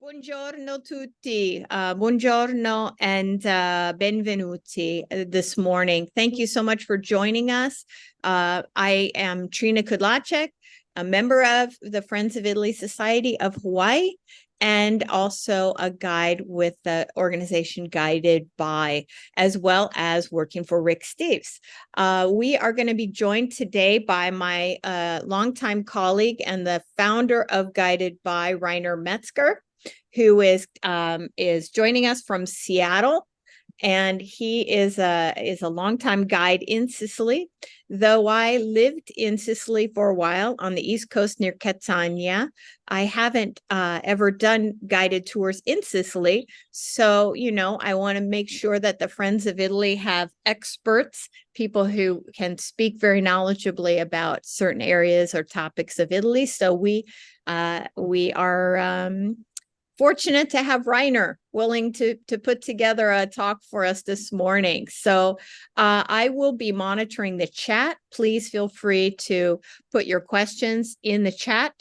Buongiorno tutti. Buongiorno and benvenuti this morning. Thank you so much for joining us. I am Trina Kudlacek, a member of the Friends of Italy Society of Hawaii, and also a guide with the organization Guided By, as well as working for Rick Steves. We are going to be joined today by my longtime colleague and the founder of Guided By, Rainer Metzger, who is joining us from Seattle, and he is a longtime guide in Sicily. Though I lived in Sicily for a while on the East Coast near Catania, I haven't ever done guided tours in Sicily. So, I want to make sure that the Friends of Italy have experts, people who can speak very knowledgeably about certain areas or topics of Italy. So we are fortunate to have Rainer willing to put together a talk for us this morning. So I will be monitoring the chat. Please feel free to put your questions in the chat.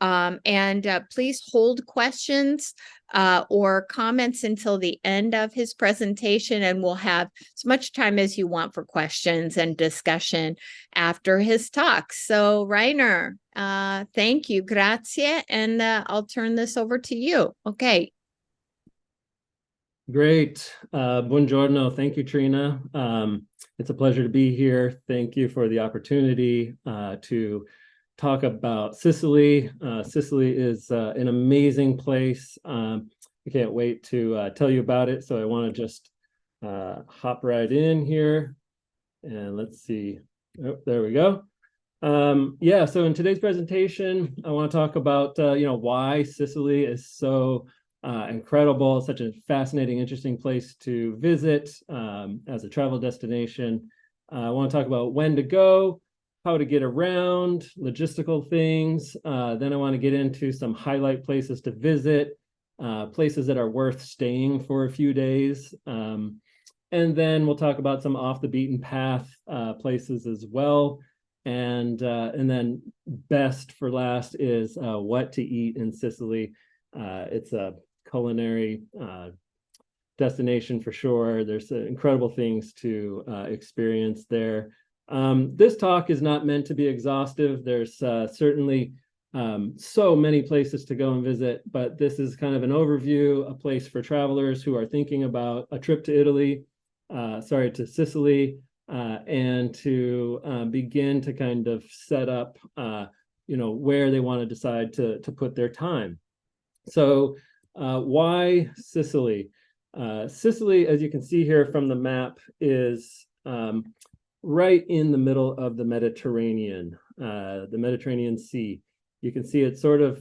And please hold questions or comments until the end of his presentation, and we'll have as much time as you want for questions and discussion after his talk. So Rainer, thank you, grazie, and I'll turn this over to you. Okay. Great. Buongiorno. Thank you, Trina. It's a pleasure to be here. Thank you for the opportunity to talk about Sicily. Sicily is an amazing place. I can't wait to tell you about it. So I want to just hop right in here, and let's see. Oh, there we go. Yeah, so in today's presentation, I want to talk about why Sicily is so incredible, such a fascinating, interesting place to visit as a travel destination. I want to talk about when to go, how to get around, logistical things. Then I want to get into some highlight places to visit, places that are worth staying for a few days. And then we'll talk about some off the beaten path places as well. And then best for last is what to eat in Sicily. It's a culinary destination for sure. There's incredible things to experience there. This talk is not meant to be exhaustive. There's certainly so many places to go and visit, but this is kind of an overview, a place for travelers who are thinking about a trip to Italy, to Sicily, and to begin to kind of set up, where they want to decide to put their time. So why Sicily? Sicily, as you can see here from the map, is right in the middle of the Mediterranean Sea. You can see it's sort of,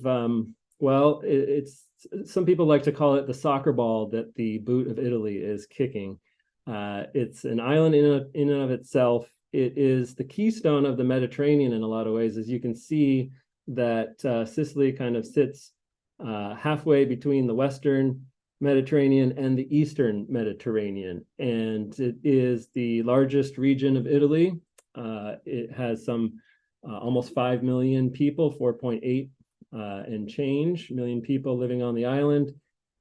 it's some people like to call it the soccer ball that the boot of Italy is kicking. It's an island in and of itself. It is the keystone of the Mediterranean in a lot of ways. As you can see that Sicily kind of sits halfway between the Western Mediterranean and the Eastern Mediterranean, and it is the largest region of Italy. It has some almost 5 million people, 4.8 and change million people living on the island.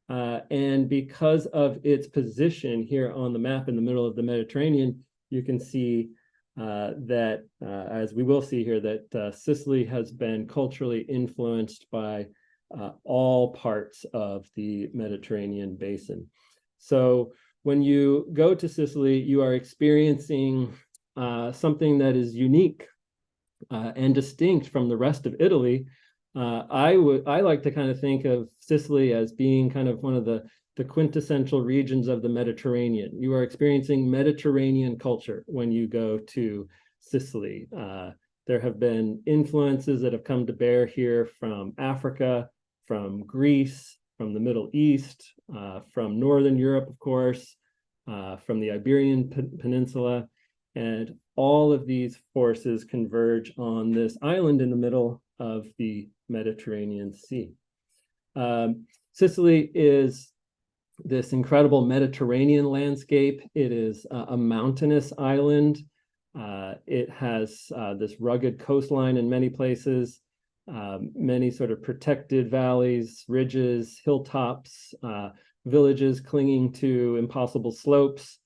And because of its position here on the map in the middle of the Mediterranean, you can see that, as we will see here, that Sicily has been culturally influenced by all parts of the Mediterranean basin. So when you go to Sicily, you are experiencing something that is unique and distinct from the rest of Italy. I like to kind of think of Sicily as being kind of one of the quintessential regions of the Mediterranean. You are experiencing Mediterranean culture when you go to Sicily. There have been influences that have come to bear here from Africa, from Greece, from the Middle East, from Northern Europe, of course, from the Iberian Peninsula. And all of these forces converge on this island in the middle of the Mediterranean Sea. Sicily is this incredible Mediterranean landscape. It is a mountainous island. It has this rugged coastline in many places. many sort of protected valleys, ridges, hilltops, villages clinging to impossible slopes,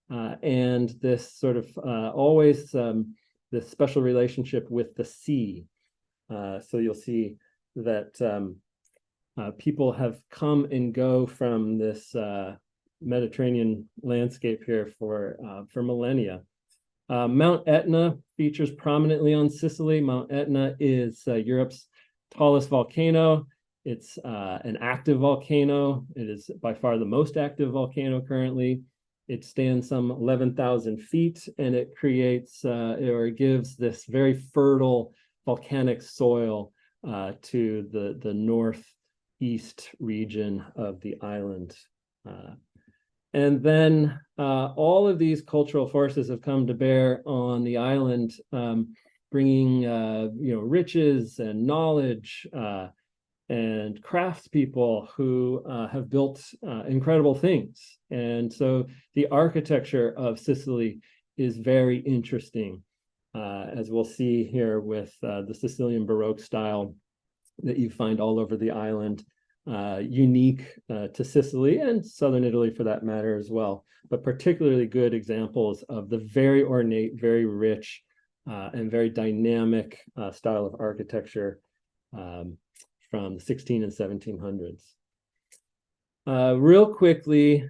and this sort of always this special relationship with the sea. So you'll see that people have come and go from this Mediterranean landscape here for millennia. Mount Etna features prominently on Sicily. Mount Etna is Europe's tallest volcano. It's an active volcano. It is by far the most active volcano currently. It stands some 11,000 feet, and it creates or gives this very fertile volcanic soil to the northeast region of the island. And then all of these cultural forces have come to bear on the island, bringing riches and knowledge and craftspeople who have built incredible things. And so the architecture of Sicily is very interesting, as we'll see here with the Sicilian Baroque style that you find all over the island. Unique to Sicily and southern Italy for that matter as well, but particularly good examples of the very ornate, very rich, and very dynamic style of architecture from the 16 and 1700s. Real quickly,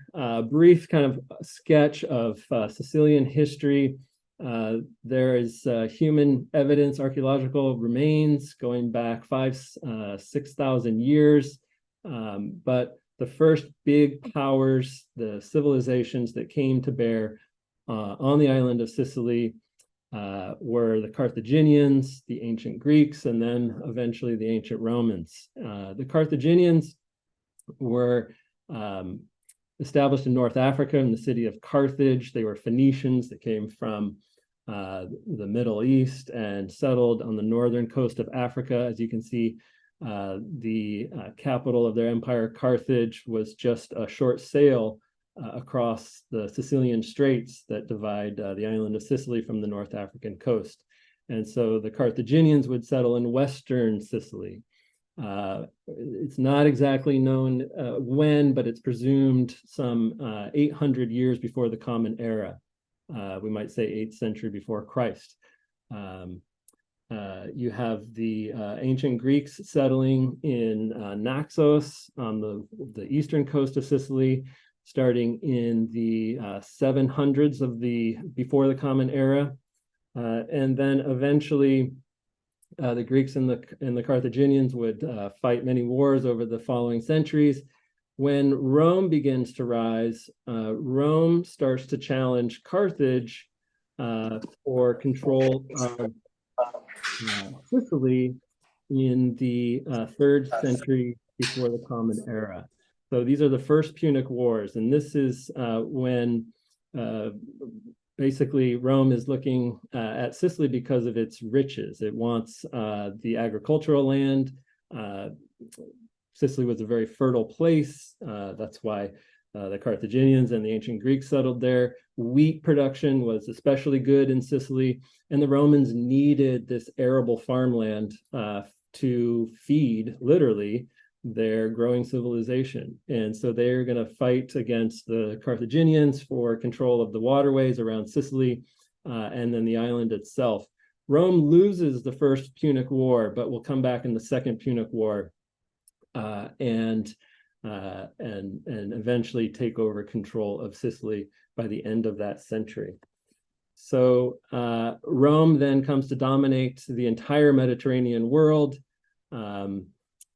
brief kind of sketch of Sicilian history. There is human evidence, archaeological remains going back 6,000 years. But the first big powers, the civilizations that came to bear on the island of Sicily were the Carthaginians, the ancient Greeks, and then eventually the ancient Romans. The Carthaginians were established in North Africa in the city of Carthage. They were Phoenicians that came from the Middle East and settled on the northern coast of Africa. As you can see, the capital of their empire, Carthage, was just a short sail across the Sicilian Straits that divide the island of Sicily from the North African coast. And so the Carthaginians would settle in Western Sicily. It's not exactly known when, but it's presumed some 800 years before the Common Era. We might say 8th century before Christ. You have the ancient Greeks settling in Naxos on the eastern coast of Sicily, starting in the 700s of before the Common Era, and then eventually the Greeks and the Carthaginians would fight many wars over the following centuries. When Rome begins to rise, Rome starts to challenge Carthage for control of Sicily in the 3rd century before the Common Era. So these are the first Punic Wars, and this is when basically Rome is looking at Sicily because of its riches. It wants the agricultural land. Sicily was a very fertile place. That's why the Carthaginians and the ancient Greeks settled there. Wheat production was especially good in Sicily, and the Romans needed this arable farmland to feed, literally, their growing civilization. And so they're going to fight against the Carthaginians for control of the waterways around Sicily and then the island itself. Rome loses the First Punic War, but will come back in the Second Punic War and eventually take over control of Sicily by the end of that century. So Rome then comes to dominate the entire Mediterranean world.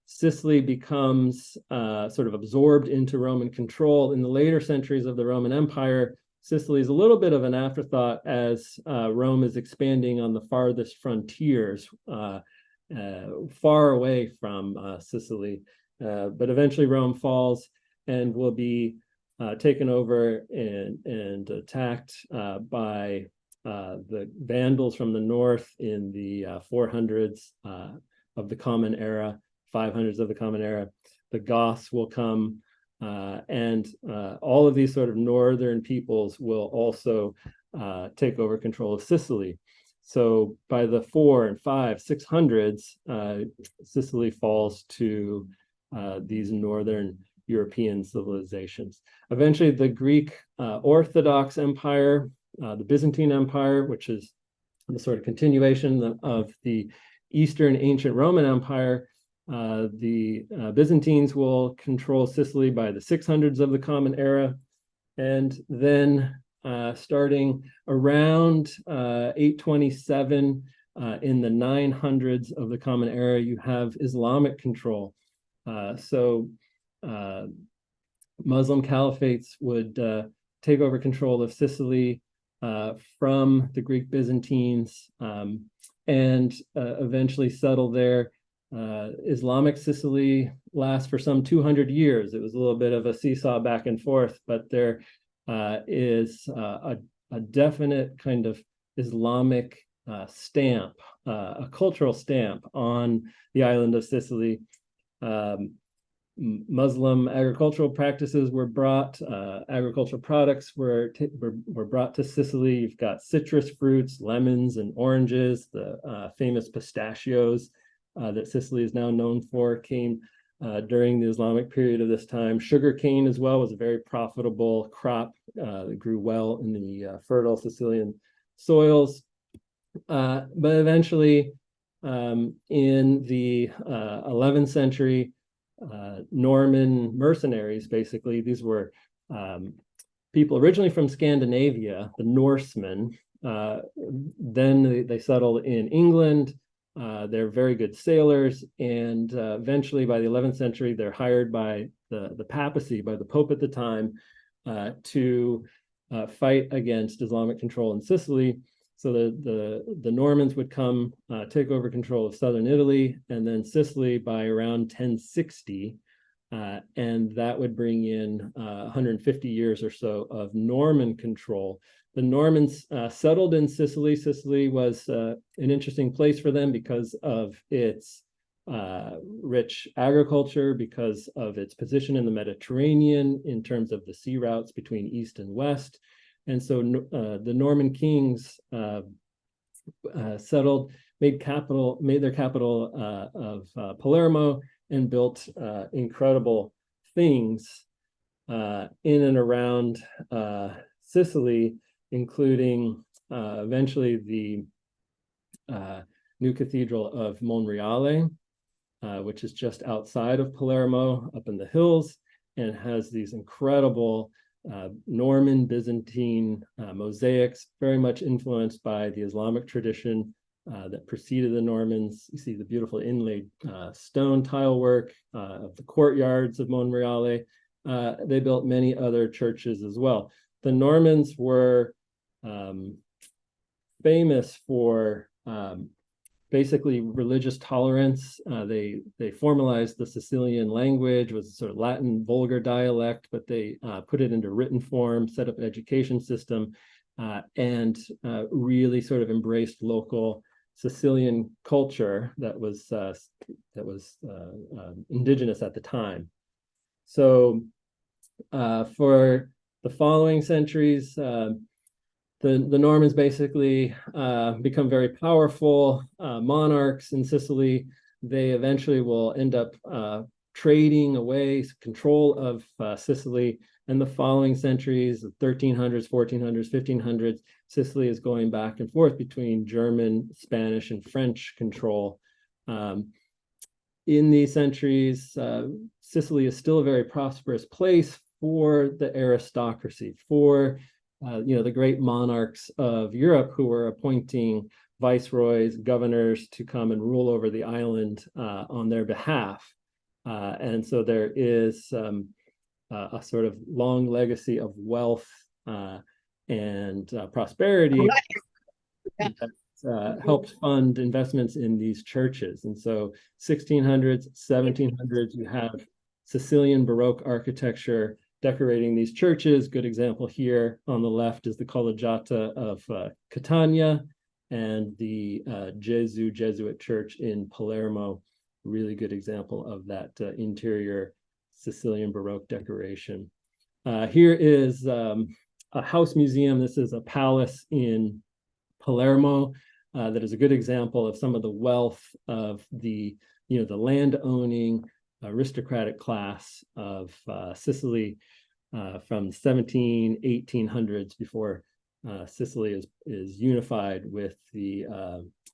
Sicily becomes sort of absorbed into Roman control. In the later centuries of the Roman Empire, Sicily is a little bit of an afterthought as Rome is expanding on the farthest frontiers, far away from Sicily. But eventually Rome falls and will be taken over and attacked by the Vandals from the north in the 400s of the Common Era, 500s of the Common Era. The Goths will come, and all of these sort of northern peoples will also take over control of Sicily. So by the 400s and 500s, 600s, Sicily falls to these northern European civilizations. Eventually, the Greek Orthodox Empire, the Byzantine Empire, which is the sort of continuation of the Eastern ancient Roman Empire, the Byzantines will control Sicily by the 600s of the Common Era. And then starting around 827, in the 900s of the Common Era, you have Islamic control. So Muslim caliphates would take over control of Sicily from the Greek Byzantines, and eventually settle there. Islamic Sicily lasts for some 200 years. It was a little bit of a seesaw back and forth, but there is a definite kind of Islamic stamp, a cultural stamp on the island of Sicily. Muslim agricultural practices were brought, agricultural products were brought to Sicily. You've got citrus fruits, lemons and oranges. The famous pistachios that Sicily is now known for came during the Islamic period of this time. Sugarcane as well was a very profitable crop that grew well in the fertile Sicilian soils. But eventually, in the 11th century, Norman mercenaries, basically, these were people originally from Scandinavia, the Norsemen. Then they settled in England. They're very good sailors, and eventually by the 11th century, they're hired by the papacy, by the Pope at the time, to fight against Islamic control in Sicily. So the Normans would come take over control of southern Italy and then Sicily by around 1060, and that would bring in 150 years or so of Norman control. The Normans settled in Sicily. Sicily was an interesting place for them because of its rich agriculture, because of its position in the Mediterranean in terms of the sea routes between east and west. And so the Norman kings settled, made their capital of Palermo, and built incredible things in and around Sicily, including eventually the new cathedral of Monreale, which is just outside of Palermo, up in the hills, and has these incredible Norman Byzantine mosaics, very much influenced by the Islamic tradition that preceded the Normans. You see the beautiful inlaid stone tile work of the courtyards of Monreale. They built many other churches as well. The Normans were famous for basically religious tolerance. They formalized the Sicilian language, was a sort of Latin vulgar dialect, but they put it into written form, set up an education system, and really sort of embraced local Sicilian culture that was indigenous at the time. So for the following centuries, the Normans basically become very powerful monarchs in Sicily. They eventually will end up trading away control of Sicily. In the following centuries, the 1300s, 1400s, 1500s, Sicily is going back and forth between German, Spanish, and French control. In these centuries, Sicily is still a very prosperous place for the aristocracy, for the great monarchs of Europe who were appointing viceroys, governors to come and rule over the island on their behalf. And so there is a sort of long legacy of wealth and prosperity that helped fund investments in these churches. And so 1600s, 1700s, you have Sicilian Baroque architecture decorating these churches. Good example here on the left is the Collegiata of Catania and the Jesuit church in Palermo. Really good example of that interior Sicilian Baroque decoration. Here is a house museum. This is a palace in Palermo. that is a good example of some of the wealth of the land-owning aristocratic class of Sicily from 1800s, before Sicily is unified with the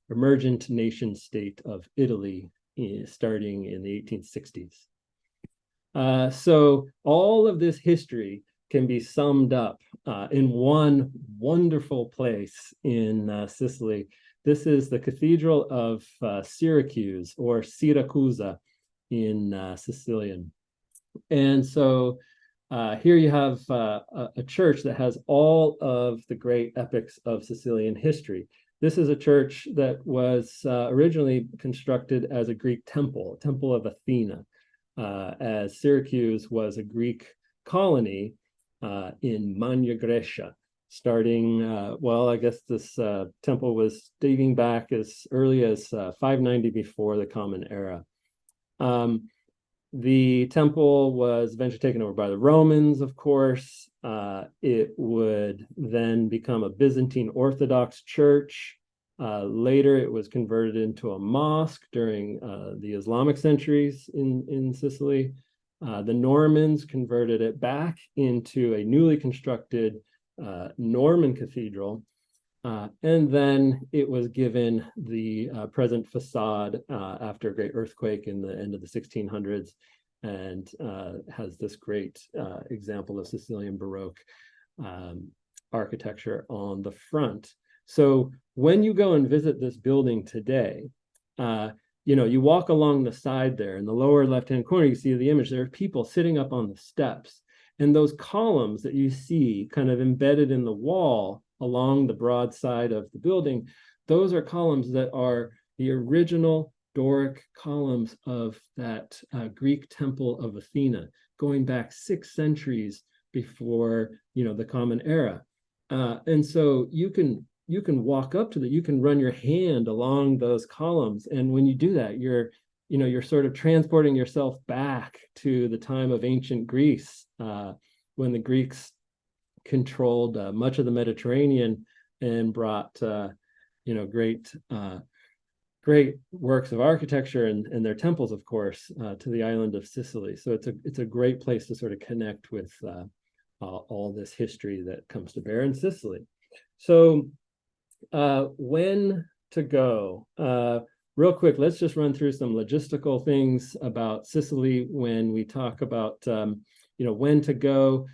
emergent nation state of Italy starting in the 1860s. So all of this history can be summed up in one wonderful place in Sicily. This is the Cathedral of Syracuse, or Siracusa in Sicilian. And so here you have a church that has all of the great epics of Sicilian history. This is a church that was originally constructed as a Greek temple, a temple of Athena, as Syracuse was a Greek colony in Magna Graecia, starting, well, I guess this temple was dating back as early as 590 before the Common Era. The temple was eventually taken over by the Romans, of course. It would then become a Byzantine Orthodox church. Later, it was converted into a mosque during the Islamic centuries in Sicily. The Normans converted it back into a newly constructed Norman cathedral. And then it was given the present facade after a great earthquake in the end of the 1600s, and has this great example of Sicilian Baroque architecture on the front. So when you go and visit this building today, you walk along the side there in the lower left-hand corner, you see the image. There are people sitting up on the steps, and those columns that you see kind of embedded in the wall along the broad side of the building, those are columns that are the original Doric columns of that Greek temple of Athena, going back 6 centuries before the Common Era. And so you can walk up to that, you can run your hand along those columns, and when you do that, you're sort of transporting yourself back to the time of ancient Greece, when the Greeks controlled much of the Mediterranean and brought great works of architecture and their temples, of course, to the island of Sicily. So it's a great place to sort of connect with all this history that comes to bear in Sicily. So when to go? Real quick, let's just run through some logistical things about Sicily when we talk about when to go.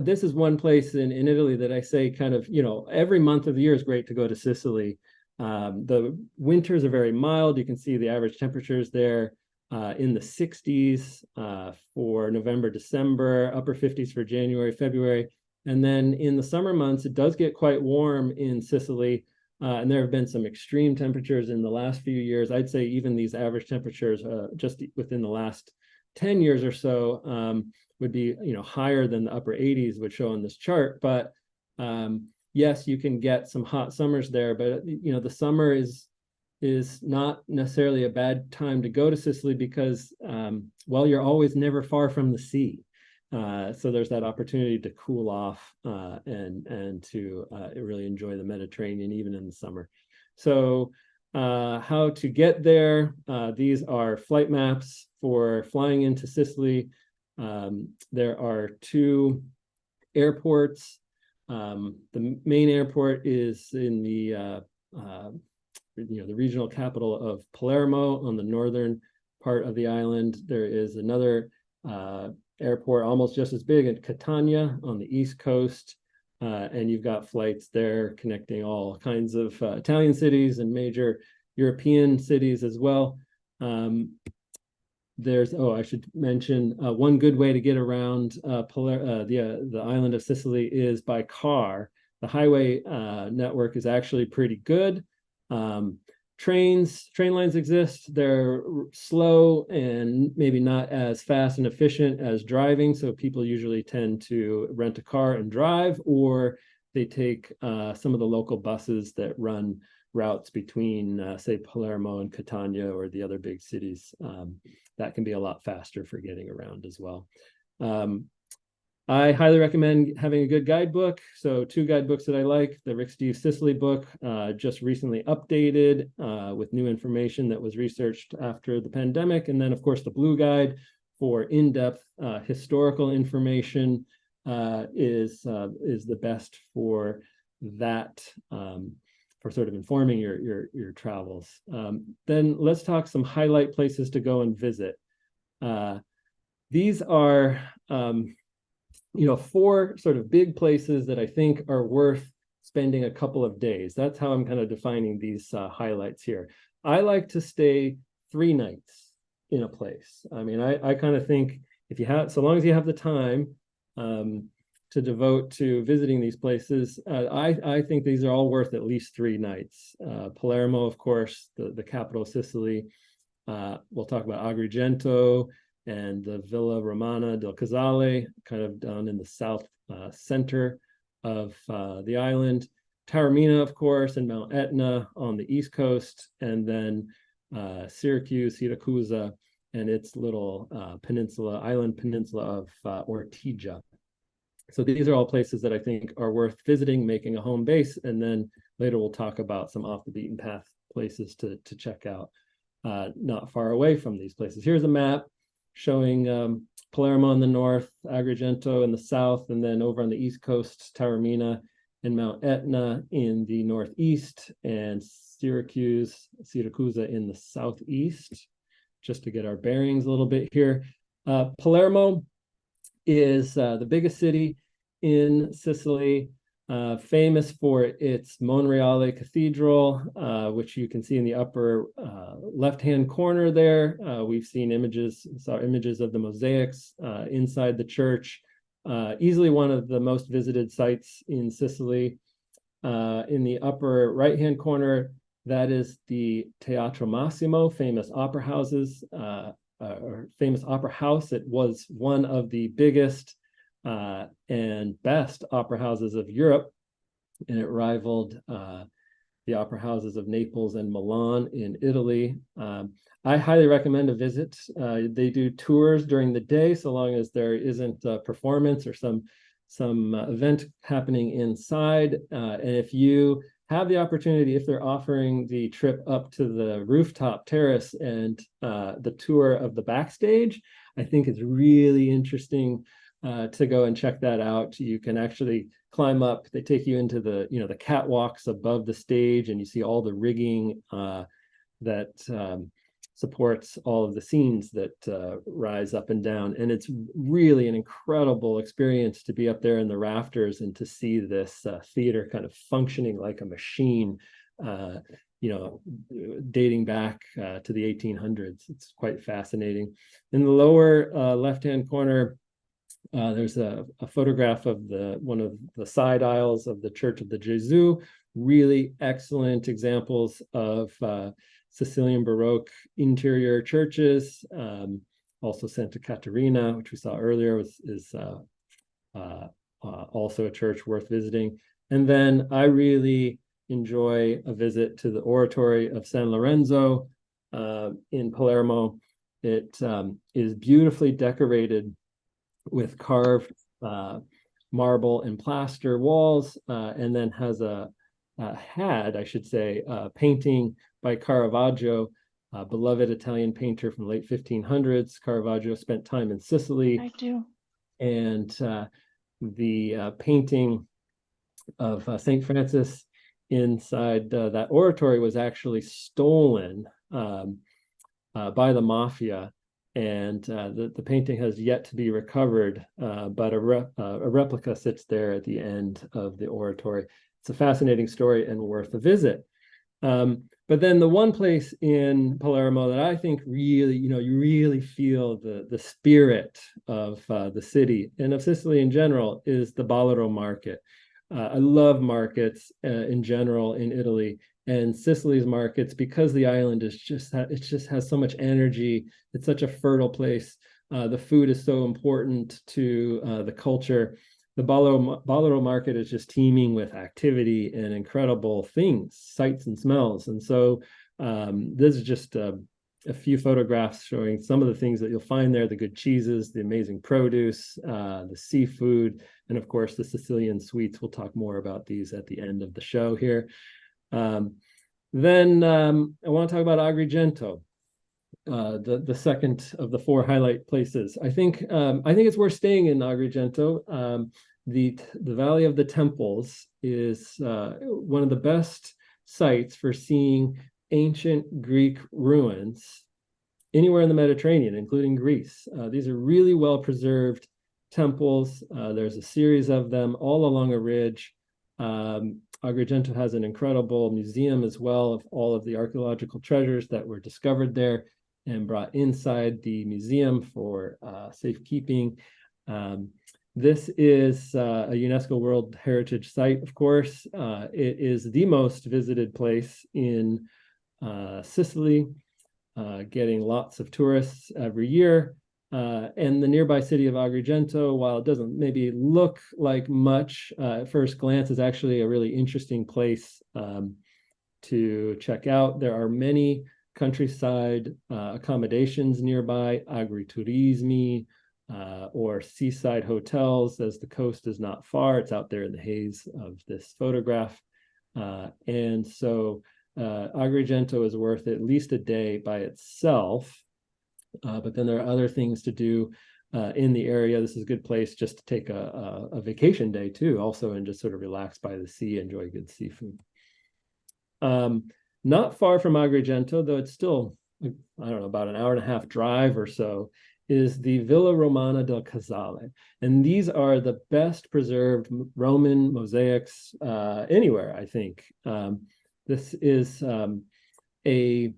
This is one place in Italy that I say kind of, every month of the year is great to go to Sicily. The winters are very mild. You can see the average temperatures there in the 60s for November, December, upper 50s for January, February. And then in the summer months, it does get quite warm in Sicily. And there have been some extreme temperatures in the last few years. I'd say even these average temperatures just within the last 10 years or so would be higher than the upper 80s would show on this chart. But yes, you can get some hot summers there, but the summer is not necessarily a bad time to go to Sicily because you're always never far from the sea. So there's that opportunity to cool off and to really enjoy the Mediterranean even in the summer. So how to get there? These are flight maps for flying into Sicily. There are 2 airports. The main airport is in the regional capital of Palermo on the northern part of the island. There is another airport almost just as big at Catania on the east coast, and you've got flights there connecting all kinds of Italian cities and major European cities as well. I should mention one good way to get around the island of Sicily is by car. The highway network is actually pretty good. Train lines exist. They're slow and maybe not as fast and efficient as driving. So people usually tend to rent a car and drive, or they take some of the local buses that run routes between, say, Palermo and Catania or the other big cities. That can be a lot faster for getting around as well. I highly recommend having a good guidebook. So 2 guidebooks that I like: the Rick Steve Sicily book, just recently updated with new information that was researched after the pandemic. And then, of course, the Blue Guide for in-depth historical information is the best for that, for sort of informing your travels. Then let's talk some highlight places to go and visit. These are 4 sort of big places that I think are worth spending a couple of days. That's how I'm kind of defining these highlights here. I like to stay 3 nights in a place. I mean, I kind of think if you have, so long as you have the time to devote to visiting these places, I think these are all worth at least 3 nights. Palermo, of course, the capital of Sicily. We'll talk about Agrigento and the Villa Romana del Casale, kind of down in the south center of the island. Taormina, of course, and Mount Etna on the east coast, and then Siracusa, and its little island peninsula of Ortigia. So these are all places that I think are worth visiting, making a home base, and then later we'll talk about some off the beaten path places to check out not far away from these places. Here's a map showing Palermo in the north, Agrigento in the south, and then over on the east coast, Taormina and Mount Etna in the northeast, and Siracusa in the southeast, just to get our bearings a little bit here. Palermo is the biggest city in Sicily, famous for its Monreale Cathedral, which you can see in the upper left-hand corner there. We've seen saw images of the mosaics inside the church. Easily one of the most visited sites in Sicily. In the upper right-hand corner, that is the Teatro Massimo, famous opera houses, or famous opera house. It was one of the biggest and best opera houses of Europe, and it rivaled the opera houses of Naples and Milan in Italy. I highly recommend a visit. They do tours during the day, so long as there isn't a performance or some event happening inside. And if you have the opportunity, if they're offering the trip up to the rooftop terrace and the tour of the backstage, I think it's really interesting to go and check that out. You can actually climb up. They take you into the the catwalks above the stage, and you see all the rigging that supports all of the scenes that rise up and down. And it's really an incredible experience to be up there in the rafters and to see this theater kind of functioning like a machine, dating back to the 1800s. It's quite fascinating. In the lower left-hand corner, there's a photograph of one of the side aisles of the Church of the Gesù. Really excellent examples of Sicilian Baroque interior churches. Also Santa Caterina, which we saw earlier, is also a church worth visiting. And then I really enjoy a visit to the Oratory of San Lorenzo in Palermo. It is beautifully decorated with carved marble and plaster walls, and then has had, I should say, a painting by Caravaggio, a beloved Italian painter from the late 1500s. Caravaggio spent time in Sicily. I do. And the painting of St. Francis inside that oratory was actually stolen by the mafia. And the painting has yet to be recovered, but a replica sits there at the end of the oratory. It's a fascinating story and worth a visit. But then the one place in Palermo that I think really, you really feel the spirit of the city and of Sicily in general is the Ballarò market. I love markets in general in Italy, and Sicily's markets, because the island is just has so much energy. It's such a fertile place. The food is so important to the culture. The Ballarò market is just teeming with activity and incredible things, sights and smells. And so this is just a few photographs showing some of the things that you'll find there, the good cheeses, the amazing produce, the seafood, and of course the Sicilian sweets. We'll talk more about these at the end of the show here. Then I want to talk about Agrigento, the second of the 4 highlight places. I think it's worth staying in Agrigento. The Valley of the Temples is one of the best sites for seeing ancient Greek ruins anywhere in the Mediterranean, including Greece. These are really well preserved temples. There's a series of them all along a ridge. Agrigento has an incredible museum as well of all of the archaeological treasures that were discovered there and brought inside the museum for safekeeping. This is a UNESCO World Heritage Site, of course. It is the most visited place in Sicily, getting lots of tourists every year. And the nearby city of Agrigento, while it doesn't maybe look like much at first glance, is actually a really interesting place to check out. There are many countryside accommodations nearby, agriturismi, or seaside hotels, as the coast is not far. It's out there in the haze of this photograph. And so Agrigento is worth at least a day by itself. But then there are other things to do in the area. This is a good place just to take a vacation day too, also, and just sort of relax by the sea, enjoy good seafood. Not far from Agrigento, though it's still, I don't know, about an hour and a half drive or so, is the Villa Romana del Casale. And these are the best preserved Roman mosaics anywhere, I think. This is a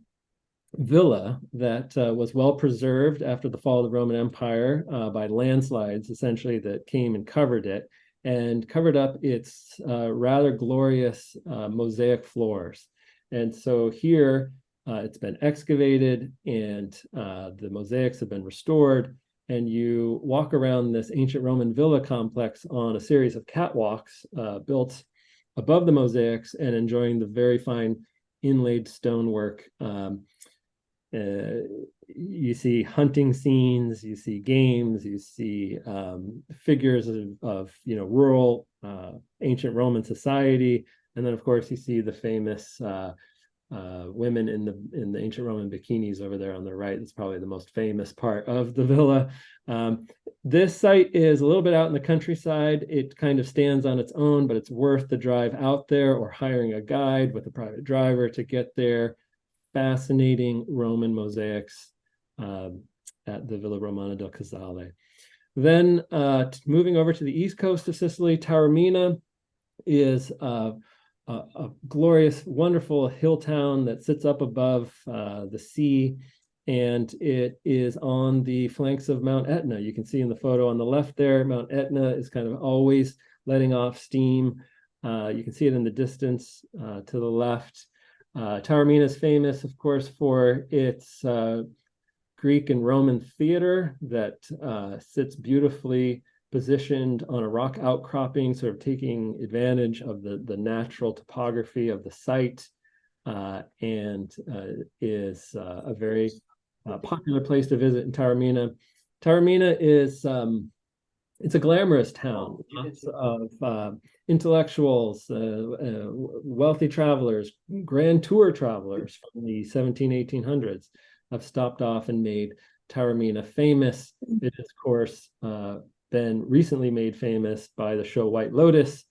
villa that was well preserved after the fall of the Roman Empire by landslides, essentially, that came and covered it and covered up its rather glorious mosaic floors. And so here it's been excavated and the mosaics have been restored. And you walk around this ancient Roman villa complex on a series of catwalks built above the mosaics and enjoying the very fine inlaid stonework. You see hunting scenes, you see games, you see figures of rural ancient Roman society, and then of course you see the famous women in the ancient Roman bikinis over there on the right. It's probably the most famous part of the villa. This site is a little bit out in the countryside. It kind of stands on its own, but it's worth the drive out there or hiring a guide with a private driver to get there. Fascinating Roman mosaics at the Villa Romana del Casale. Then moving over to the east coast of Sicily, Taormina is a glorious, wonderful hill town that sits up above the sea, and it is on the flanks of Mount Etna. You can see in the photo on the left there, Mount Etna is kind of always letting off steam. You can see it in the distance to the left. Taormina is famous, of course, for its Greek and Roman theater that sits beautifully positioned on a rock outcropping, sort of taking advantage of the natural topography of the site, and is a very popular place to visit in Taormina. Taormina is it's a glamorous town, lots of intellectuals, wealthy travelers, grand tour travelers from the 1800s have stopped off and made Taormina famous. It has, of course, been recently made famous by the show White Lotus.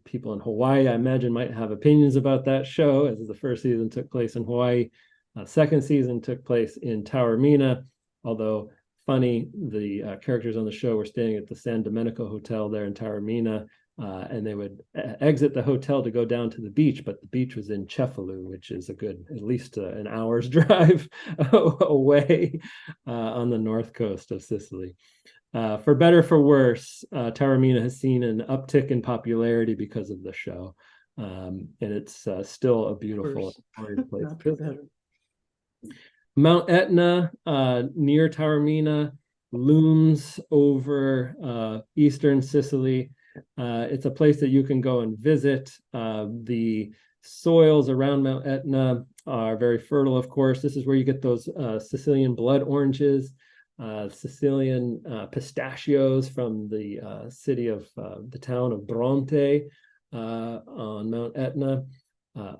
People in Hawaii, I imagine, might have opinions about that show, as the first season took place in Hawaii. Second season took place in Taormina, although funny, the characters on the show were staying at the San Domenico Hotel there in Taormina, and they would exit the hotel to go down to the beach, but the beach was in Cefalu, which is a good, at least an hour's drive away on the north coast of Sicily. For better, for worse, Taormina has seen an uptick in popularity because of the show, and it's still a beautiful place. Mount Etna, near Taormina, looms over eastern Sicily. It's a place that you can go and visit. The soils around Mount Etna are very fertile, of course. This is where you get those Sicilian blood oranges, Sicilian pistachios from the city of the town of Bronte on Mount Etna,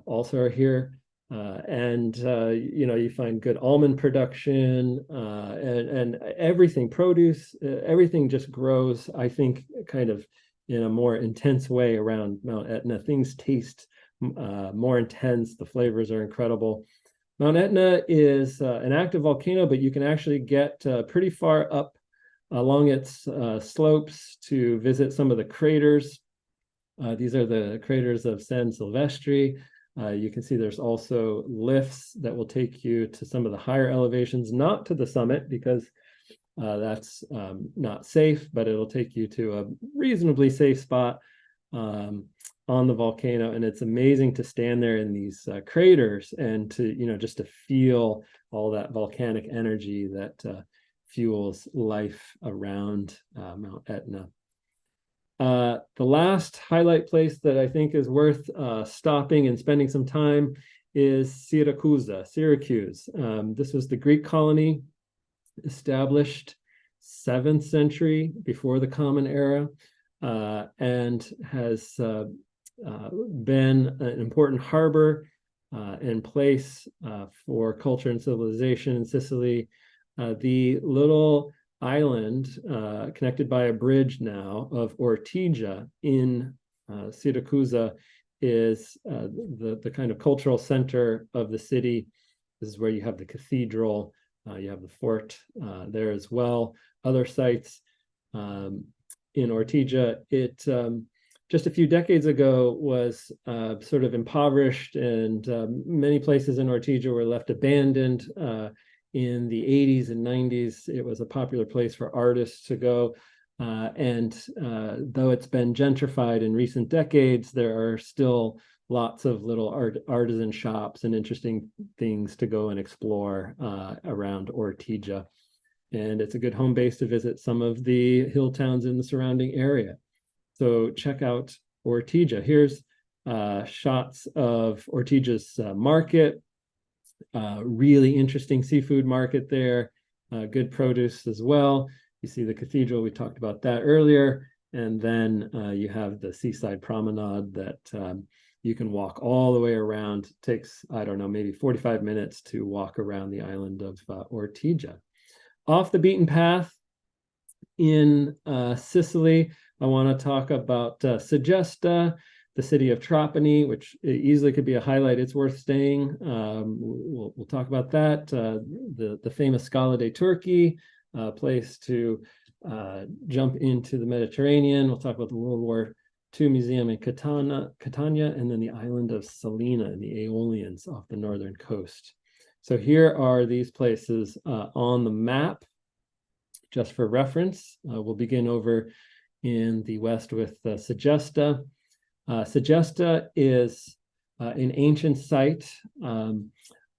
also are here. You find good almond production and everything, produce, everything just grows, I think, kind of in a more intense way around Mount Etna. Things taste more intense. The flavors are incredible. Mount Etna is an active volcano, but you can actually get pretty far up along its slopes to visit some of the craters. These are the craters of San Silvestri. You can see there's also lifts that will take you to some of the higher elevations, not to the summit because that's not safe, but it'll take you to a reasonably safe spot on the volcano. And it's amazing to stand there in these craters and to, just to feel all that volcanic energy that fuels life around Mount Etna. The last highlight place that I think is worth stopping and spending some time is Syracuse. This was the Greek colony established 7th century before the Common Era, and has been an important harbor and place for culture and civilization in Sicily. The little island connected by a bridge now of Ortigia in Syracuse is the kind of cultural center of the city. This is where you have the cathedral, you have the fort there as well, other sites in Ortigia. It just a few decades ago was sort of impoverished, and many places in Ortigia were left abandoned. In the 80s and 90s, it was a popular place for artists to go. Though it's been gentrified in recent decades, there are still lots of little artisan shops and interesting things to go and explore around Ortigia. And it's a good home base to visit some of the hill towns in the surrounding area. So check out Ortigia. Here's shots of Ortigia's market. Really interesting seafood market there, good produce as well. You see the cathedral, we talked about that earlier, and then you have the seaside promenade that you can walk all the way around. It takes, I don't know, maybe 45 minutes to walk around the island of Ortigia. Off the beaten path in Sicily, I want to talk about Segesta, the city of Trapani, which easily could be a highlight. It's worth staying. We'll talk about that. The famous Scala dei Turchi, place to jump into the Mediterranean. We'll talk about the World War II Museum in Catania, and then the island of Salina in the Aeolians off the northern coast. So here are these places on the map, just for reference. We'll begin over in the west with Segesta. Segesta is an ancient site.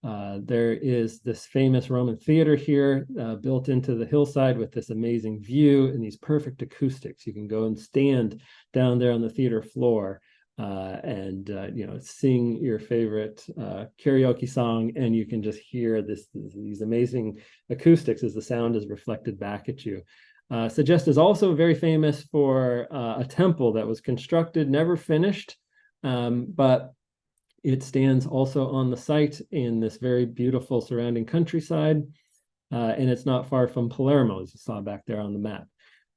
There is this famous Roman theater here built into the hillside with this amazing view and these perfect acoustics. You can go and stand down there on the theater floor and sing your favorite karaoke song, and you can just hear these amazing acoustics as the sound is reflected back at you. Segesta is also very famous for a temple that was constructed, never finished, but it stands also on the site in this very beautiful surrounding countryside, and it's not far from Palermo, as you saw back there on the map.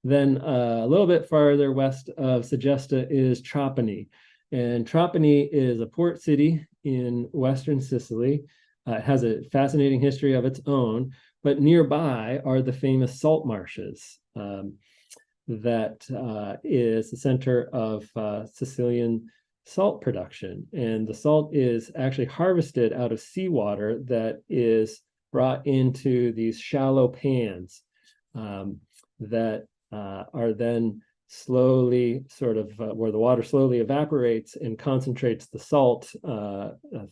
Then a little bit farther west of Segesta is Trapani, and Trapani is a port city in western Sicily. It has a fascinating history of its own, but nearby are the famous salt marshes. That is the center of Sicilian salt production. And the salt is actually harvested out of seawater that is brought into these shallow pans that are then slowly where the water slowly evaporates and concentrates the salt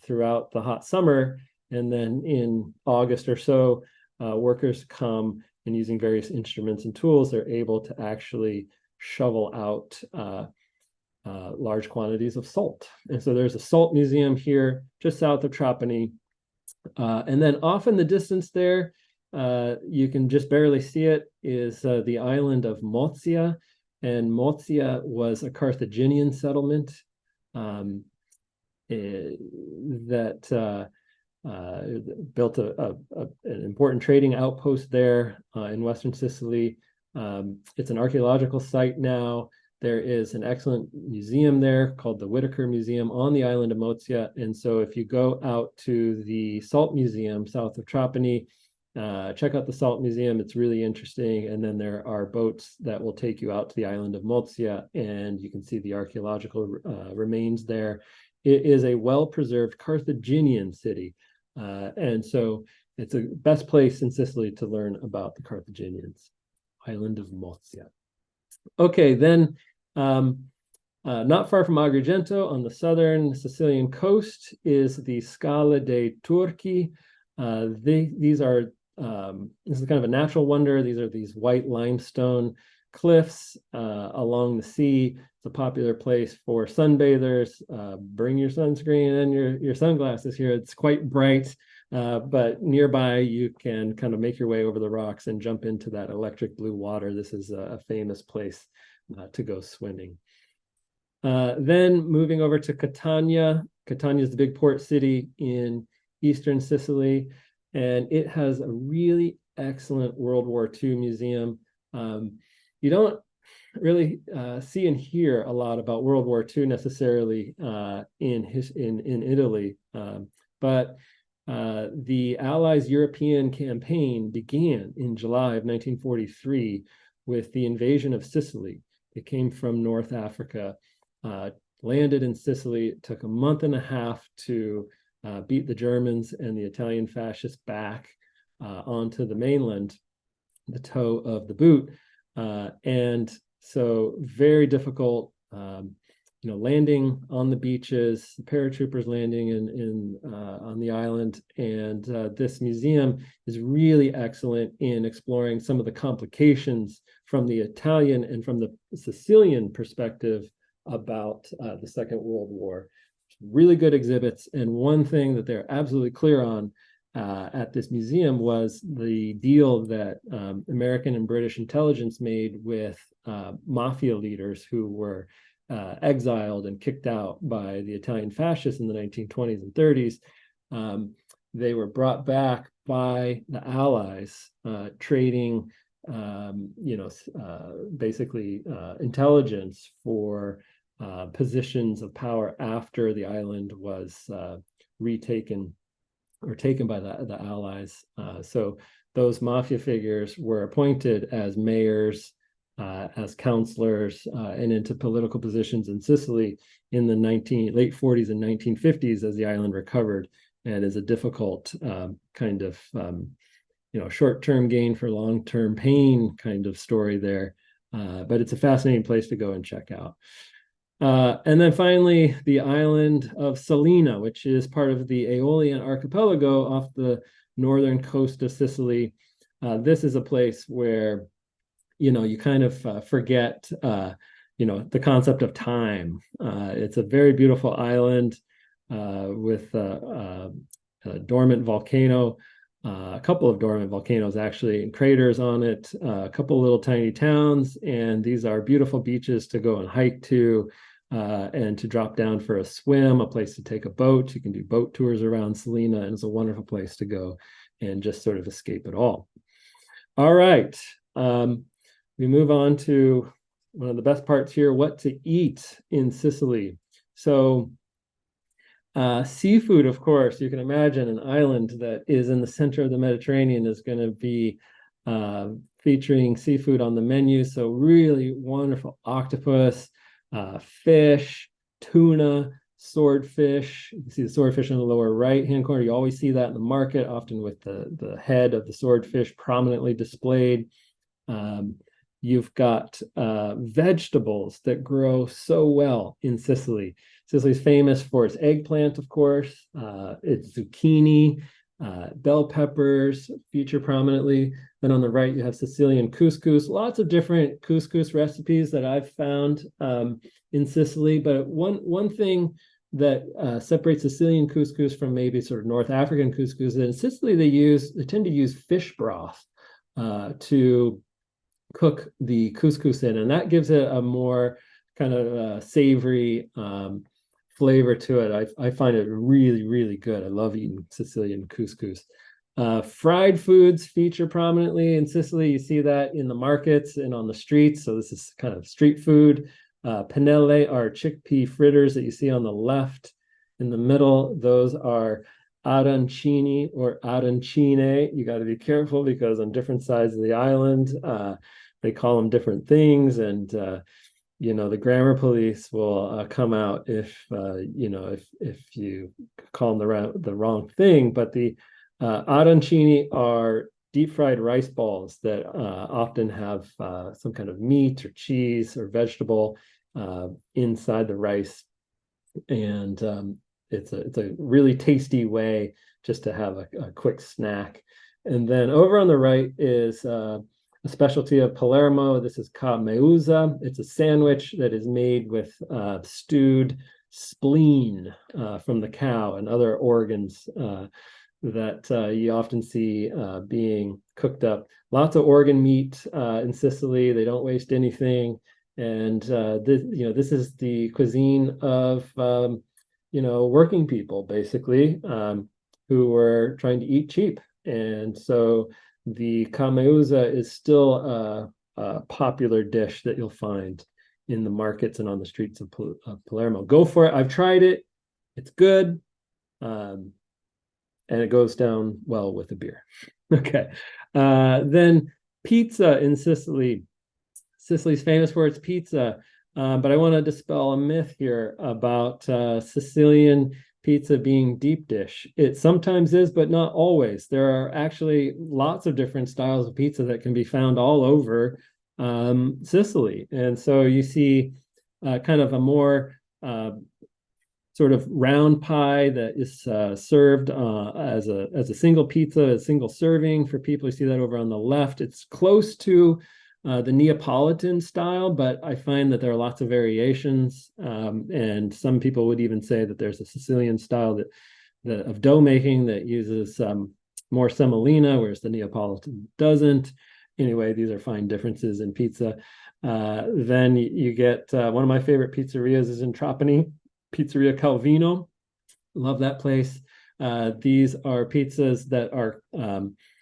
throughout the hot summer. And then in August or so, workers come, and using various instruments and tools, they're able to actually shovel out large quantities of salt. And so there's a salt museum here just south of Trapani And then off in the distance there, you can just barely see it, is the island of Mozia. And Mozia was a Carthaginian settlement that built an important trading outpost there in Western Sicily. It's an archaeological site now. There is an excellent museum there called the Whitaker Museum on the island of Mozia. And so if you go out to the Salt Museum south of Trapani, check out the Salt Museum. It's really interesting. And then there are boats that will take you out to the island of Mozia, and you can see the archaeological remains there. It is a well-preserved Carthaginian city. And so it's the best place in Sicily to learn about the Carthaginians, island of Mozia. Okay, then not far from Agrigento on the southern Sicilian coast is the Scala dei Turchi. These are this is kind of a natural wonder. These are these white limestone cliffs along the sea. It's a popular place for sunbathers. Bring your sunscreen and your sunglasses here. It's quite bright, but nearby you can kind of make your way over the rocks and jump into that electric blue water. This is a famous place to go swimming. Then moving over to Catania. Catania is the big port city in eastern Sicily, and it has a really excellent World War II museum. You don't really see and hear a lot about World War II necessarily in Italy, but the Allies' European campaign began in July of 1943 with the invasion of Sicily. It came from North Africa, landed in Sicily. It took a month and a half to beat the Germans and the Italian fascists back onto the mainland, the toe of the boot. And so very difficult, landing on the beaches, the paratroopers landing on the island. And this museum is really excellent in exploring some of the complications from the Italian and from the Sicilian perspective about the Second World War. Really good exhibits. And one thing that they're absolutely clear on at this museum was the deal that American and British intelligence made with mafia leaders who were exiled and kicked out by the Italian fascists in the 1920s and 30s. They were brought back by the Allies, trading, basically intelligence for positions of power after the island was retaken or taken by the Allies. So those mafia figures were appointed as mayors, as counselors, and into political positions in Sicily in the late 40s and 1950s as the island recovered, and is a difficult kind of short-term gain for long-term pain kind of story there. But it's a fascinating place to go and check out. And then finally, the island of Salina, which is part of the Aeolian archipelago off the northern coast of Sicily. This is a place where, you kind of forget, the concept of time. It's a very beautiful island with a dormant volcano, a couple of dormant volcanoes actually, and craters on it, a couple of little tiny towns, and these are beautiful beaches to go and hike to. And to drop down for a swim, a place to take a boat. You can do boat tours around Salina, and it's a wonderful place to go and just sort of escape it all. All right. We move on to one of the best parts here, what to eat in Sicily. So seafood, of course, you can imagine an island that is in the center of the Mediterranean is going to be featuring seafood on the menu. So really wonderful octopus, fish, tuna, swordfish. You can see the swordfish in the lower right-hand corner. You always see that in the market, often with the head of the swordfish prominently displayed. You've got vegetables that grow so well in Sicily. Sicily's famous for its eggplant, of course. Its zucchini, bell peppers feature prominently. Then on the right, you have Sicilian couscous. Lots of different couscous recipes that I've found in Sicily. But one thing that separates Sicilian couscous from maybe sort of North African couscous. In Sicily, they tend to use fish broth to cook the couscous in, and that gives it a more kind of savory flavor to it. I find it really, really good. I love eating Sicilian couscous. Fried foods feature prominently in Sicily. You see that in the markets and on the streets. So this is kind of street food. Pennelle are chickpea fritters that you see on the left. In the middle, those are arancini or arancine. You got to be careful because on different sides of the island, they call them different things. And, the grammar police will come out if you call them the wrong thing. But the arancini are deep fried rice balls that often have some kind of meat or cheese or vegetable inside the rice, and it's a really tasty way just to have a quick snack. And then over on the right is a specialty of Palermo. This is cameusa. It's a sandwich that is made with stewed spleen from the cow and other organs that you often see being cooked up. Lots of organ meat in Sicily. They don't waste anything. And this is the cuisine of working people, basically, who were trying to eat cheap. And so the cameusa is still a popular dish that you'll find in the markets and on the streets of Palermo. Go for it. I've tried it. It's good. And it goes down well with a beer. Okay. Then pizza in Sicily. Sicily's famous for its pizza, but I want to dispel a myth here about Sicilian pizza being deep dish. It sometimes is, but not always. There are actually lots of different styles of pizza that can be found all over Sicily. And so you see kind of a more sort of round pie that is served as a single pizza, a single serving for people. You see that over on the left. It's close to the Neapolitan style, but I find that there are lots of variations, and some people would even say that there's a Sicilian style of dough making that uses more semolina, whereas the Neapolitan doesn't. Anyway, these are fine differences in pizza. Then you get one of my favorite pizzerias is in Trapani, Pizzeria Calvino. Love that place. These are pizzas that are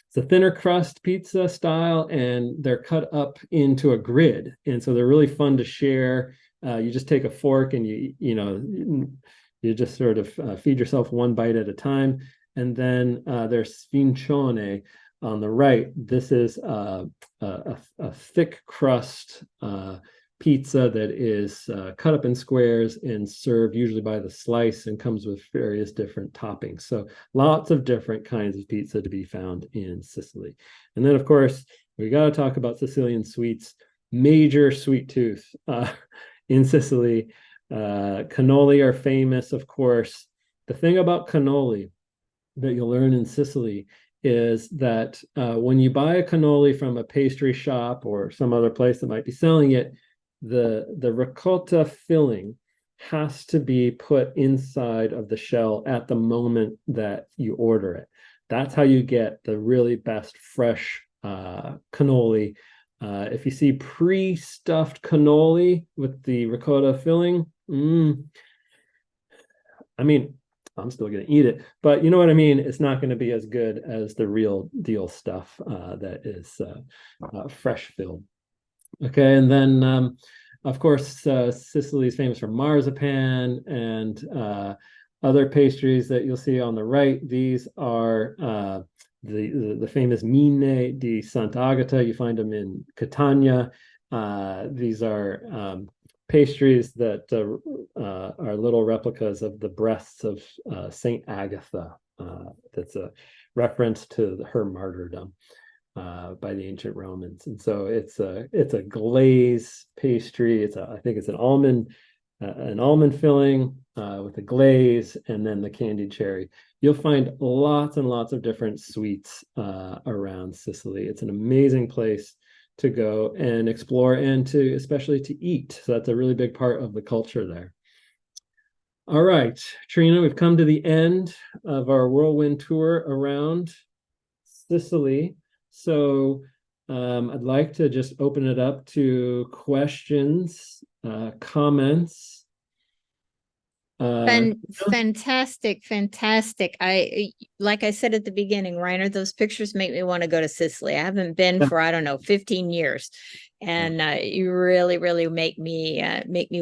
it's a thinner crust pizza style, and they're cut up into a grid, and so they're really fun to share. You just take a fork and you just sort of feed yourself one bite at a time. And then there's sfincione on the right. This is a thick crust pizza that is cut up in squares and served usually by the slice, and comes with various different toppings. So lots of different kinds of pizza to be found in Sicily. And then, of course, we got to talk about Sicilian sweets. Major sweet tooth in Sicily. Cannoli are famous, of course. The thing about cannoli that you'll learn in Sicily is that when you buy a cannoli from a pastry shop or some other place that might be selling it, the ricotta filling has to be put inside of the shell at the moment that you order it. That's how you get the really best fresh cannoli. If you see pre-stuffed cannoli with the ricotta filling, I mean, I'm still going to eat it, but you know what I mean? It's not going to be as good as the real deal stuff that is fresh filled. Okay, and then of course Sicily is famous for marzipan and other pastries that you'll see on the right. These are the famous mine di Sant'Agata. You find them in Catania. These are pastries that are little replicas of the breasts of Saint Agatha. That's a reference to her martyrdom by the ancient Romans. And so it's a glaze pastry. I think it's an almond filling with a glaze, and then the candied cherry. You'll find lots and lots of different sweets around Sicily. It's an amazing place to go and explore, and especially to eat. So that's a really big part of the culture there. All right, Trina, we've come to the end of our whirlwind tour around Sicily. So I'd like to just open it up to questions, comments. Fantastic, fantastic. Like I said at the beginning, Reiner, those pictures make me want to go to Sicily. I haven't been for, I don't know, 15 years. And you really, really make me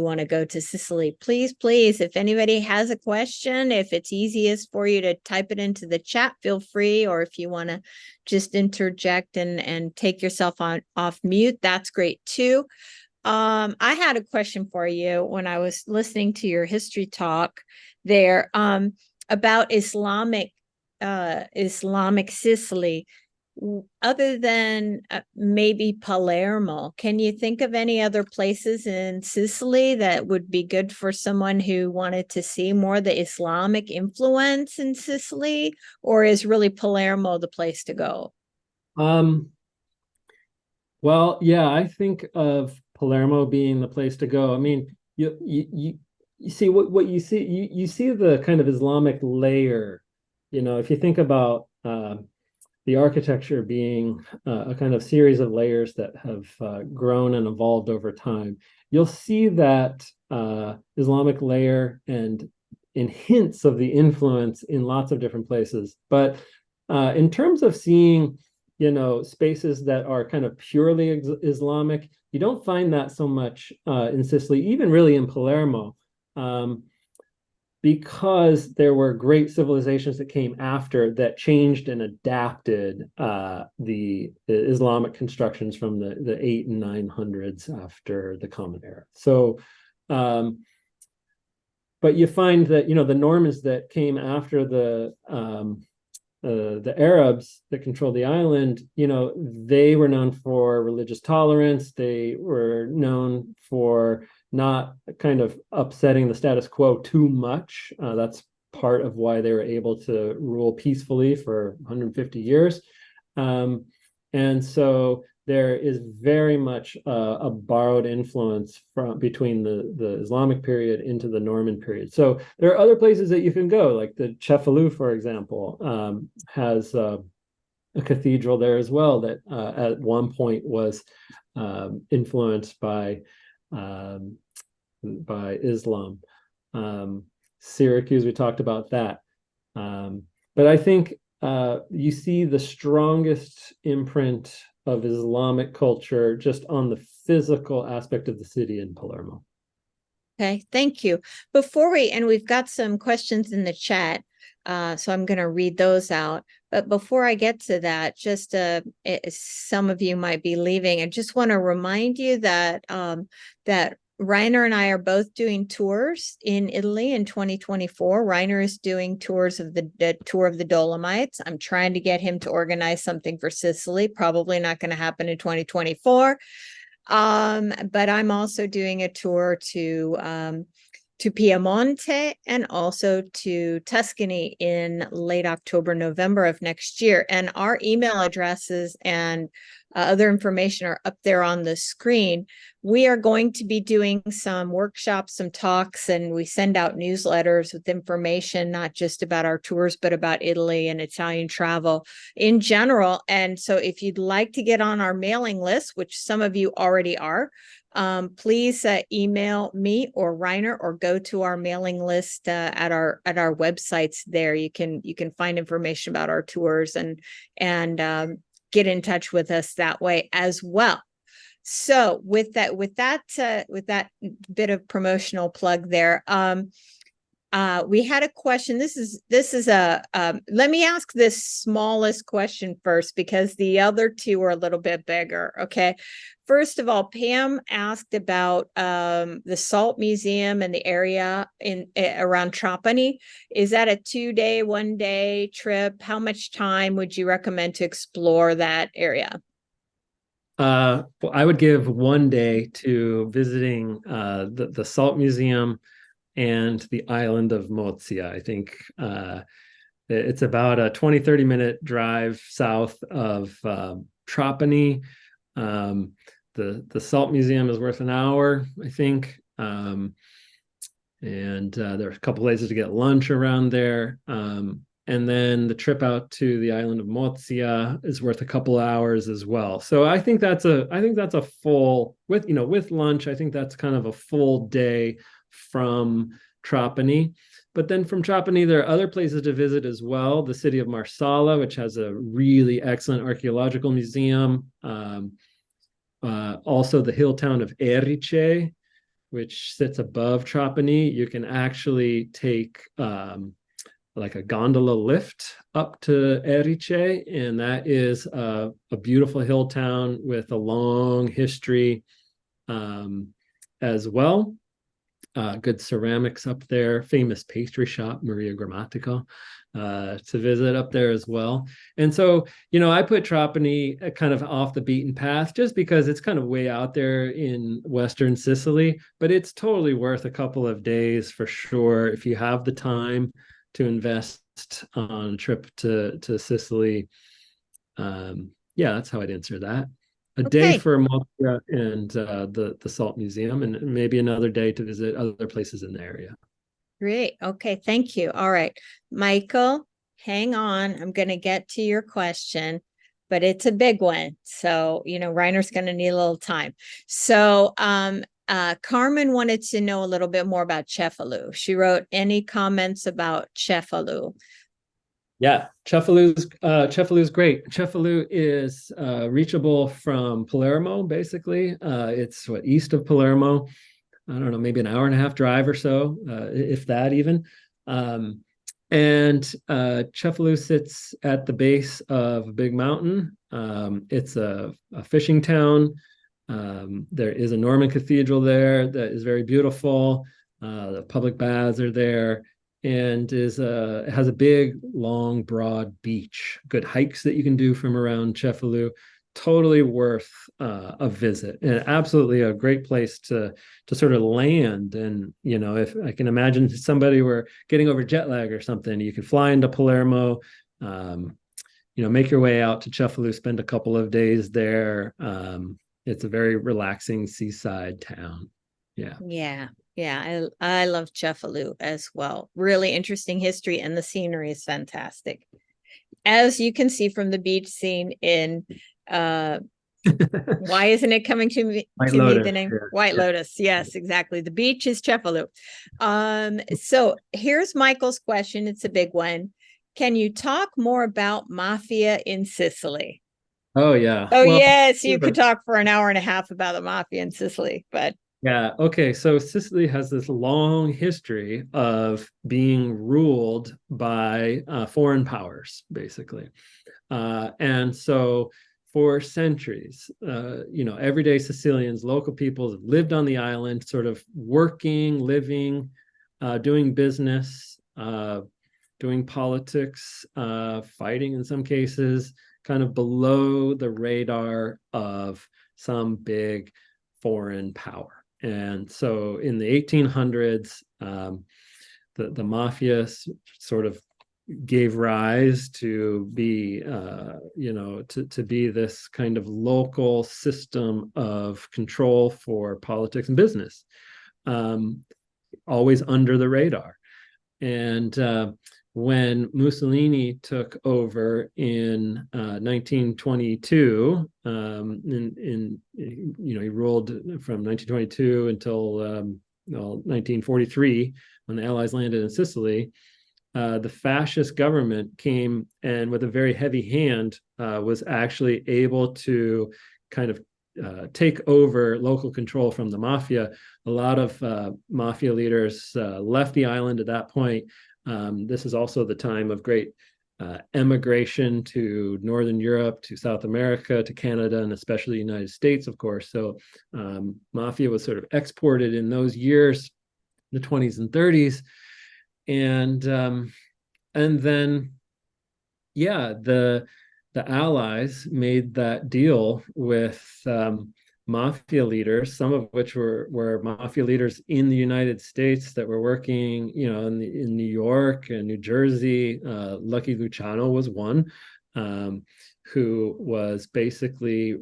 want to go to Sicily. Please, please, if anybody has a question, if it's easiest for you to type it into the chat, feel free. Or if you want to just interject and take yourself off mute, that's great too. I had a question for you when I was listening to your history talk there, about Islamic Sicily. Other than maybe Palermo, can you think of any other places in Sicily that would be good for someone who wanted to see more of the Islamic influence in Sicily, or is really Palermo the place to go? Well, yeah, I think of Palermo being the place to go. I mean, you see what you see the kind of Islamic layer. If you think about the architecture being a kind of series of layers that have grown and evolved over time, you'll see that Islamic layer and in hints of the influence in lots of different places. But in terms of seeing spaces that are kind of purely Islamic, you don't find that so much in Sicily, even really in Palermo, because there were great civilizations that came after that changed and adapted the Islamic constructions from the 8 and 900s after the Common Era. So, but you find that, the Normans that came after the Arabs that controlled the island, they were known for religious tolerance. They were known for not kind of upsetting the status quo too much. That's part of why they were able to rule peacefully for 150 years. And so there is very much a borrowed influence between the Islamic period into the Norman period. So there are other places that you can go, like the Cefalù, for example, has a cathedral there as well that at one point was influenced by Islam. Syracuse, we talked about that. But I think you see the strongest imprint of Islamic culture just on the physical aspect of the city in Palermo. Okay, thank you. We've got some questions in the chat, so I'm going to read those out. But before I get to that, just some of you might be leaving. I just want to remind you that that Rainer and I are both doing tours in Italy in 2024. Rainer is doing tours of the tour of the Dolomites. I'm trying to get him to organize something for Sicily. Probably not going to happen in 2024. But I'm also doing a tour to Piemonte and also to Tuscany in late October, November of next year. And our email addresses and other information are up there on the screen. We are going to be doing some workshops, some talks, and we send out newsletters with information, not just about our tours, but about Italy and Italian travel in general. And so if you'd like to get on our mailing list, which some of you already are, please email me or Rainer, or go to our mailing list at our websites. There you can find information about our tours and get in touch with us that way as well. So with that bit of promotional plug there, we had a question. This is a let me ask this smallest question first, because the other two are a little bit bigger. Okay. First of all, Pam asked about the Salt Museum and the area around Trapani. Is that a 2-day, 1-day trip? How much time would you recommend to explore that area? Well, I would give 1 day to visiting the Salt Museum and the island of Mozia. I think it's about a 20-30 minute drive south of Trapani. The Salt Museum is worth an hour, I think. And there are a couple places to get lunch around there. And then the trip out to the island of Mozia is worth a couple hours as well. So I think that's a full, with lunch, I think that's kind of a full day from Trapani. But then from Trapani, there are other places to visit as well. The city of Marsala, which has a really excellent archaeological museum. Also the hill town of Erice, which sits above Trapani. You can actually take like a gondola lift up to Erice, and that is a beautiful hill town with a long history as well. Good ceramics up there, famous pastry shop, Maria Grammatica, to visit up there as well. And so, I put Trapani kind of off the beaten path just because it's kind of way out there in Western Sicily, but it's totally worth a couple of days for sure if you have the time to invest on a trip to Sicily. Yeah, that's how I'd answer that. A day Okay, for Malta and the Salt Museum, and maybe another day to visit other places in the area. great. Okay, thank you. All right, Michael, hang on. I'm going to get to your question, but it's a big one. So, Reiner's going to need a little time. So, Carmen wanted to know a little bit more about Cefalù. She wrote, any comments about Cefalù? Yeah, Cefalù is great. Cefalù is reachable from Palermo, basically. It's east of Palermo. I don't know, maybe an hour and a half drive or so, if that even. And Cefalù sits at the base of a big mountain. It's a fishing town. There is a Norman cathedral there that is very beautiful. The public baths are there, and has a big, long, broad beach. Good hikes that you can do from around Cefalù. Totally worth a visit, and absolutely a great place to sort of land. And if I can imagine somebody were getting over jet lag or something, you could fly into Palermo, make your way out to Cefalù, spend a couple of days there. It's a very relaxing seaside town. Yeah. Yeah. I love Cefalù as well. Really interesting history, and the scenery is fantastic. As you can see from the beach scene in why isn't it coming to me the name White Lotus? Yes, exactly. The beach is Cefalù. So here's Michael's question. It's a big one. Can you talk more about mafia in Sicily? Oh yeah. Oh, well, yes, you could talk for an hour and a half about the mafia in Sicily, but yeah. Okay. So Sicily has this long history of being ruled by foreign powers, basically. And so for centuries, everyday Sicilians, local peoples have lived on the island, sort of working, living, doing business, doing politics, fighting in some cases, kind of below the radar of some big foreign power. And so in the 1800s, the mafia sort of gave rise to be, to be this kind of local system of control for politics and business, always under the radar. And when Mussolini took over in 1922, he ruled from 1922 until 1943, when the Allies landed in Sicily. The fascist government came and, with a very heavy hand, was actually able to kind of take over local control from the mafia. A lot of mafia leaders left the island at that point. This is also the time of great emigration to Northern Europe, to South America, to Canada, and especially the United States, of course. So mafia was sort of exported in those years, the 20s and 30s. And then, yeah, the Allies made that deal with mafia leaders, some of which were mafia leaders in the United States that were working, in New York and New Jersey. Lucky Luciano was one, who was basically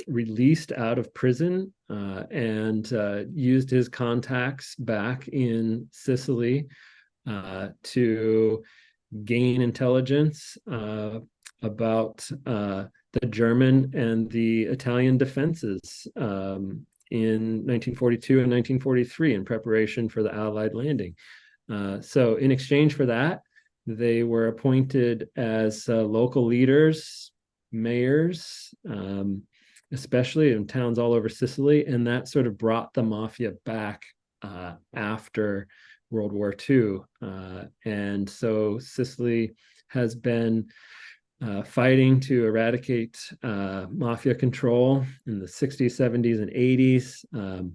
released out of prison and used his contacts back in Sicily to gain intelligence about the German and the Italian defenses in 1942 and 1943 in preparation for the Allied landing. So in exchange for that, they were appointed as local leaders, mayors, especially in towns all over Sicily, and that sort of brought the mafia back after World War II. And so Sicily has been fighting to eradicate mafia control in the 60s, 70s, and 80s.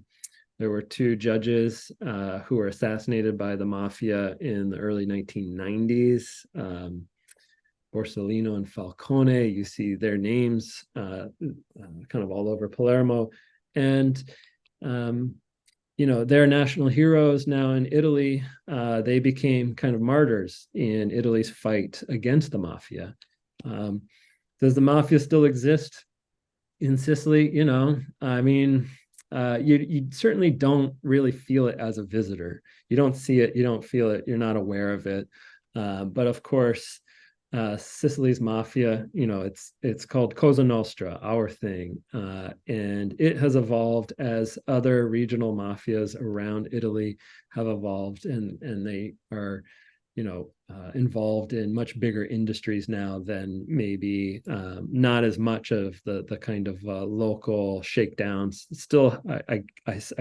There were two judges who were assassinated by the mafia in the early 1990s. Borsellino and Falcone, you see their names kind of all over Palermo. And, they're national heroes now in Italy. They became kind of martyrs in Italy's fight against the mafia. Does the mafia still exist in Sicily? I mean, you certainly don't really feel it as a visitor. You don't see it, you don't feel it, you're not aware of it. But of course, Sicily's mafia, it's called Cosa Nostra, our thing, and it has evolved as other regional mafias around Italy have evolved, and they are involved in much bigger industries now than maybe not as much of the kind of local shakedowns. Still, I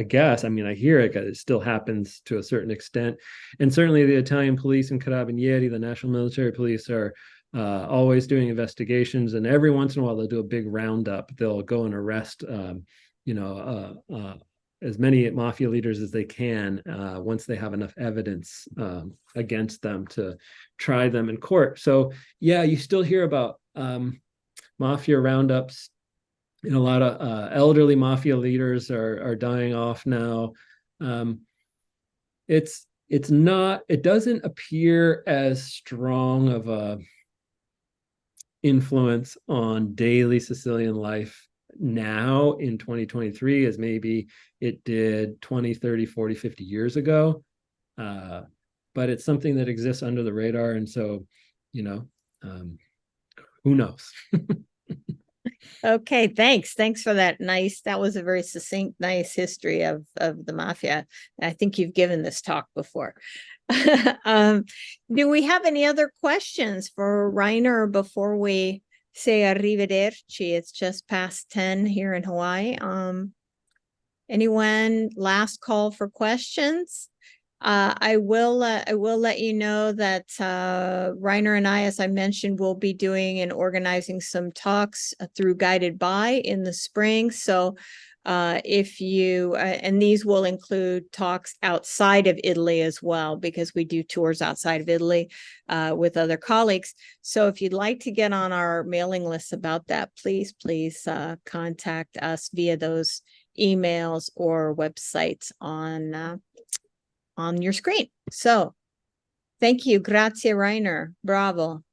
guess, I mean, I hear it still happens to a certain extent. And certainly the Italian police and Carabinieri, the National Military Police, are always doing investigations. And every once in a while, they'll do a big roundup. They'll go and arrest, as many mafia leaders as they can once they have enough evidence against them to try them in court. So yeah, you still hear about mafia roundups, and a lot of elderly mafia leaders are dying off now. It doesn't appear as strong of a influence on daily Sicilian life now in 2023 as maybe it did 20, 30, 40, 50 years ago. But it's something that exists under the radar. And so, who knows? Okay, thanks. Thanks for that. That was a very succinct, nice history of the mafia. I think you've given this talk before. Do we have any other questions for Rainer before we say arrivederci? It's just past 10 here in Hawaii. Anyone? Last call for questions. I will let you know that Rainer and I, as I mentioned, will be doing and organizing some talks through Guided By in the spring. So if you, and these will include talks outside of Italy as well, because we do tours outside of Italy with other colleagues. So if you'd like to get on our mailing list about that, please contact us via those emails or websites on your screen. So thank you. Grazie, Rainer. Bravo.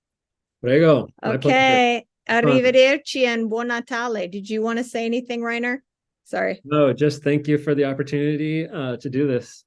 Prego. Okay. Arrivederci and buon Natale. Did you want to say anything, Rainer? Sorry. No, just thank you for the opportunity to do this.